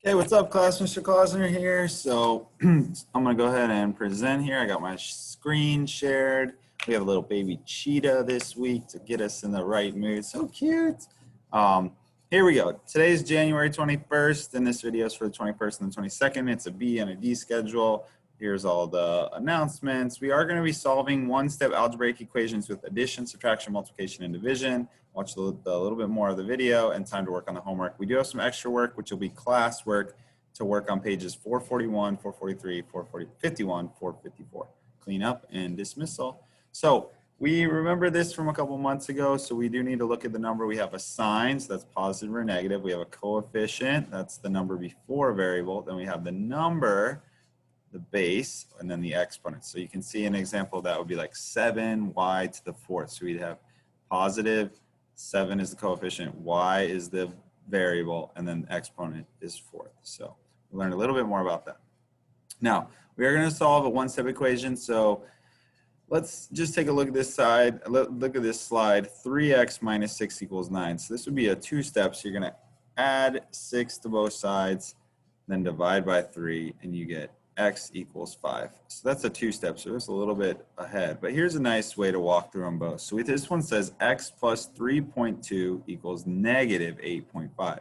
Hey, what's up, class? Mr. Klausner here. So I'm gonna go ahead and present here. I got my screen shared. We have a little baby cheetah this week to get us in the right mood. So cute. Here we go. Today's January 21st, and this video is for the 21st and the 22nd. It's a B and a D schedule. Here's all the announcements. We are going to be solving one-step algebraic equations with addition, subtraction, multiplication, and division. Watch a little bit more of the video and time to work on the homework. We do have some extra work, which will be class work to work on pages 441, 443, 451, 454. Clean up and dismissal. So we remember this from a couple months ago, so we do need to look at the number. We have a sign, so that's positive or negative. We have a coefficient, that's the number before a variable. Then we have the number, the base, and then the exponent. So you can see an example that would be like 7y to the fourth. So we'd have positive, 7 is the coefficient, y is the variable, and then the exponent is fourth. So we'll learn a little bit more about that. Now, we are going to solve a one-step equation. So let's just take a look at this side. Look at this slide. 3x minus 6 equals 9. So this would be a two-step. So you're going to add 6 to both sides, then divide by 3, and you get x equals 5. So that's a two-step, so it's a little bit ahead. But here's a nice way to walk through them both. So this one says x plus 3.2 equals negative 8.5.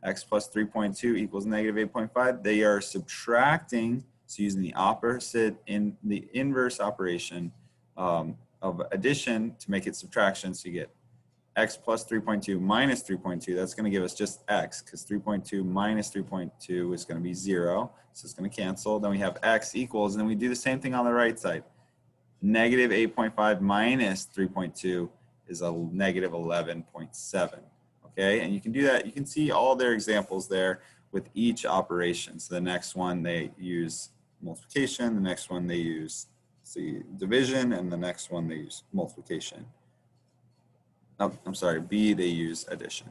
X plus 3.2 equals negative 8.5. They are subtracting, so using the opposite in the inverse operation of addition to make it subtraction. So you get x plus 3.2 minus 3.2, that's going to give us just x, because 3.2 minus 3.2 is going to be 0, so it's going to cancel. Then we have x equals, and then we do the same thing on the right side. Negative 8.5 minus 3.2 is a negative 11.7, okay? And you can do that. You can see all their examples there with each operation. So the next one, they use multiplication. The next one, they use division. And the next one, they use multiplication. Oh, I'm sorry, B, they use addition.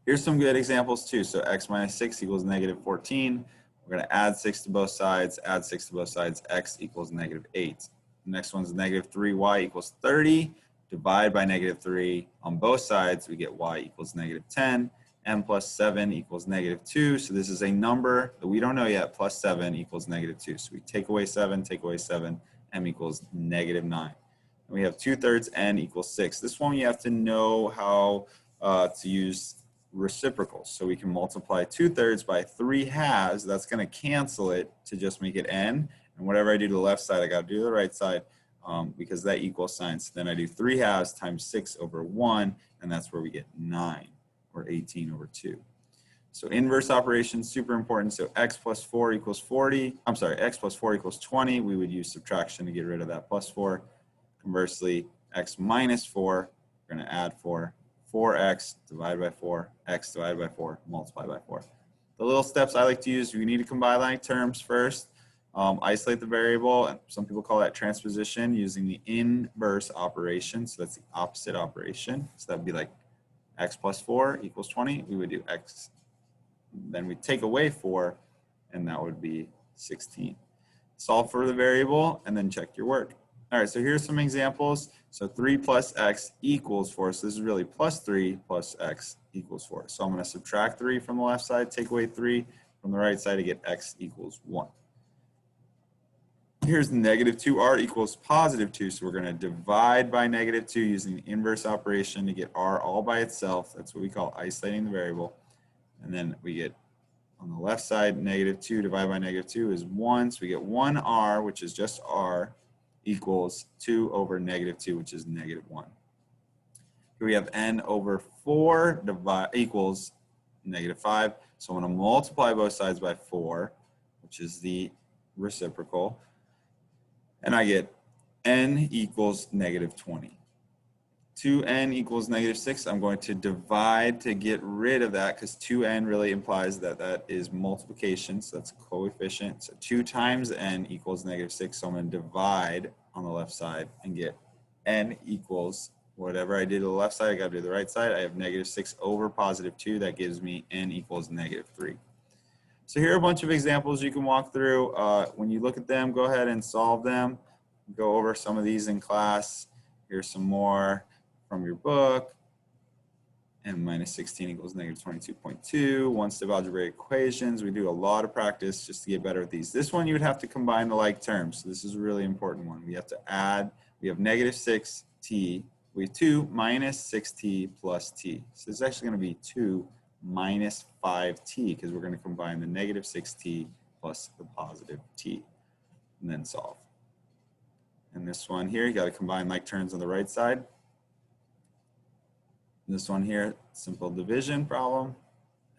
Here's some good examples too. So x minus 6 equals negative 14. We're going to add 6 to both sides, add 6 to both sides, x equals negative 8. The next one's negative 3y equals 30. Divide by negative 3 on both sides, we get y equals negative 10. M plus 7 equals negative 2. So this is a number that we don't know yet, plus 7 equals negative 2. So we take away 7, m equals negative 9. We have 2/3 n equals 6. This one you have to know how to use reciprocals. So we can multiply 2/3 by 3/2. That's going to cancel it to just make it n. And whatever I do to the left side, I got to do to the right side because that equals sign. So then I do 3/2 times 6 over 1, and that's where we get 9, or 18 over 2. So inverse operation, super important. So x plus 4 equals 40. I'm sorry, x plus 4 equals 20. We would use subtraction to get rid of that plus 4. Conversely, x minus 4, we're going to add 4. 4x divided by 4, x divided by 4, multiply by 4. The little steps I like to use, we need to combine like terms first, isolate the variable, and some people call that transposition using the inverse operation. So that's the opposite operation. So that would be like x plus 4 equals 20. We would do x, then we take away 4, and that would be 16. Solve for the variable, and then check your work. All right, so here's some examples. So 3 plus x equals 4. So this is really plus 3 plus x equals 4. So I'm going to subtract 3 from the left side, take away 3 from the right side to get x equals 1. Here's negative 2r equals positive 2. So we're going to divide by negative 2 using the inverse operation to get r all by itself. That's what we call isolating the variable. And then we get on the left side, negative 2 divided by negative 2 is 1. So we get 1r, which is just r, equals 2 over negative 2, which is negative 1. Here we have n over 4 equals negative 5. So I'm going to multiply both sides by 4, which is the reciprocal. And I get n equals negative 20. 2n equals negative 6. I'm going to divide to get rid of that because 2n really implies that that is multiplication. So that's a coefficient. So 2 times n equals negative 6. So I'm going to divide on the left side and get n equals whatever I did to the left side, I got to do the right side. I have negative 6 over positive 2. That gives me n equals negative 3. So here are a bunch of examples you can walk through. When you look at them, go ahead and solve them. Go over some of these in class. Here's some more from your book. and minus 16 equals negative 22.2. One-step algebraic equations. We do a lot of practice just to get better at these. This one you would have to combine the like terms. So this is a really important one. We have to add, we have negative 6t. We have 2 minus 6t plus t. So this is actually going to be 2 minus 5t because we're going to combine the negative 6t plus the positive t and then solve. And this one here, you got to combine like terms on the right side. This one here, simple division problem.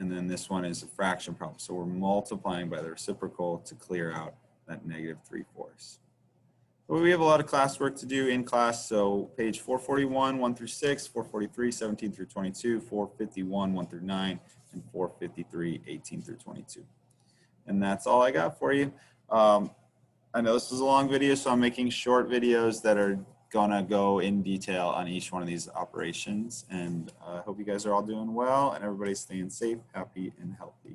And then this one is a fraction problem. So we're multiplying by the reciprocal to clear out that negative 3/4. But we have a lot of classwork to do in class. So page 441, 1 through 6, 443, 17 through 22, 451, 1 through 9, and 453, 18 through 22. And that's all I got for you. I know this was a long video, so I'm making short videos that are gonna go in detail on each one of these operations. And I hope you guys are all doing well and everybody's staying safe, happy, and healthy.